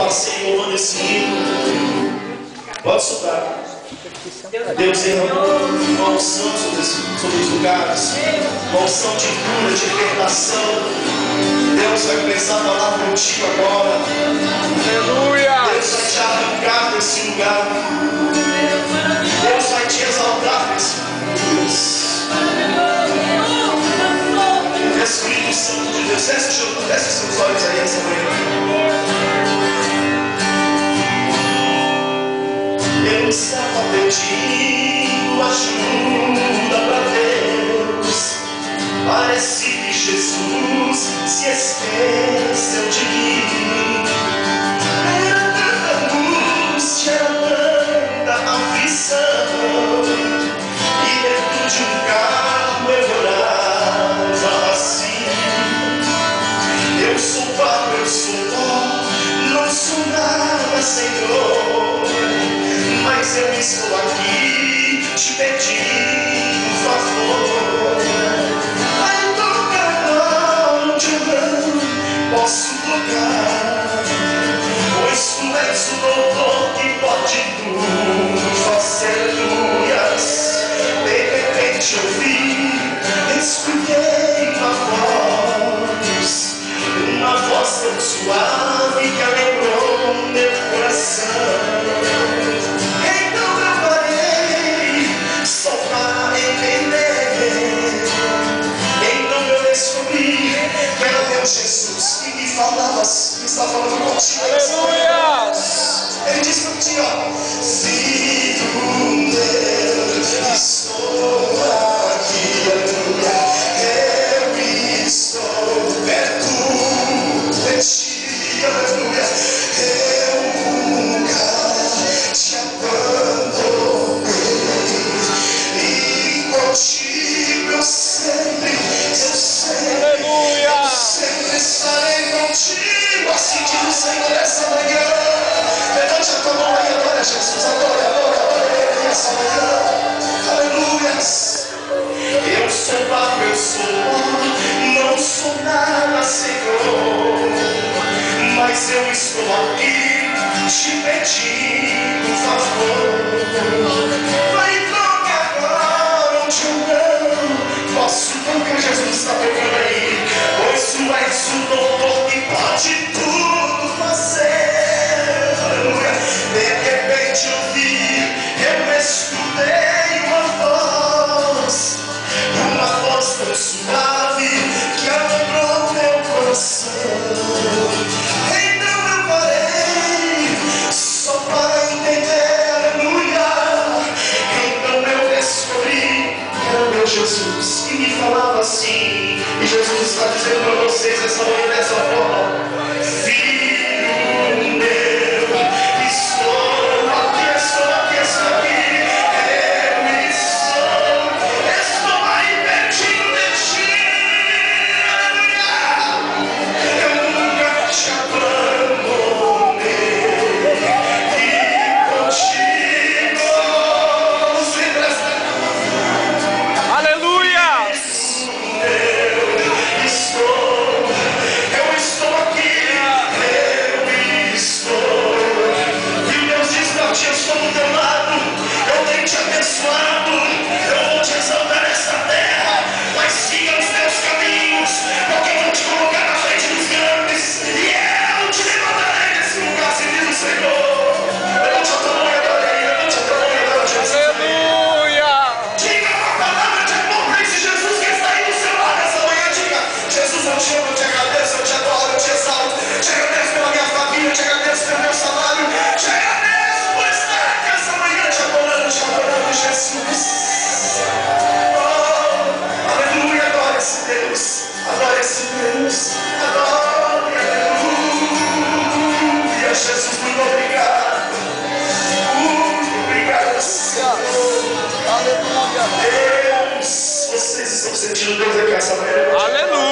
passei louvando esse hino. Pode soltar. Deus derramou uma unção sobre os lugares, uma unção de cura, de libertação. Deus vai começar a falar contigo agora. Aleluia! Deus vai te arrancar desse lugar. Deus vai te exaltar nesse lugar. Espírito Santo de Deus, feche seus olhos aí essa manhã. Eu estava pedindo ajuda para Deus. Parece que Jesus se esqueceu de mim. Era tanta angústia, era tanta aflição, e dentro de um carro eu orava assim: eu sou pó, eu sou pó, não sou nada, Senhor, mas eu estou aqui te pedindo um favor. Vai tocar agora onde eu não posso tocar, pois tu és o doutor que pode tudo fazer. Aleluias. De repente eu vi, escutei uma voz tão suave que alegrou meu coração. Jesus que me falava, que está falando contigo. Aleluia! Ele disse para ti, ó: Filho meu, estou aqui, aleluia. Eu estou perto de ti, aleluia. Eu nunca te abandonei, e contigo eu sempre, aleluia! estarei contigo, assim diz o Senhor essa manhã. Levante a tua mão aí, adora Jesus, adora Ele essa manhã. Aleluias. Eu sou barro, eu sou pó, não sou nada, Senhor, mas eu estou aqui te pedindo um favor. Vai tocar agora onde eu não posso tocar. Jesus está tocando aí, pois tu és o doutor que pode tudo fazer. Aleluia. De repente eu vi, eu escutei uma voz tão suave que alegrou meu coração. Então eu parei só para entender, aleluia. Então eu descobri que era meu Jesus que me falava assim. E Jesus está dizendo para vocês essa manhã dessa forma: Filho meu, estou aqui, estou aqui, estou aqui. Eu estou aí pertinho de ti, aleluia. Eu nunca te abandonei, e contigo sempre estarei. Aleluia! Eu estou aqui, eu estou. E Deus diz para ti: eu estou do teu lado, eu tenho te abençoado, eu vou te exaltar nesta terra, mas siga os meus caminhos, porque eu vou te colocar na frente dos grandes, e eu te levantarei nesse lugar, se diz o Senhor. Levante a tua mão e adore aí, levante a tua mão e adore Jesus. Aleluia! Diga uma palavra de amor para esse Jesus que está aí do seu lado essa manhã. Diga: Jesus, eu te amo, eu te agradeço, eu te adoro, eu te exalto, te agradeço pela minha família, te agradeço pelo meu salário, te agradeço por estar aqui essa manhã te adorando, Jesus. Oh, aleluia, adore esse Deus, adore esse Deus, adore, aleluia. Jesus, muito obrigado, Senhor. Aleluia! Deus, vocês estão sentindo Deus aqui essa manhã? Aleluia!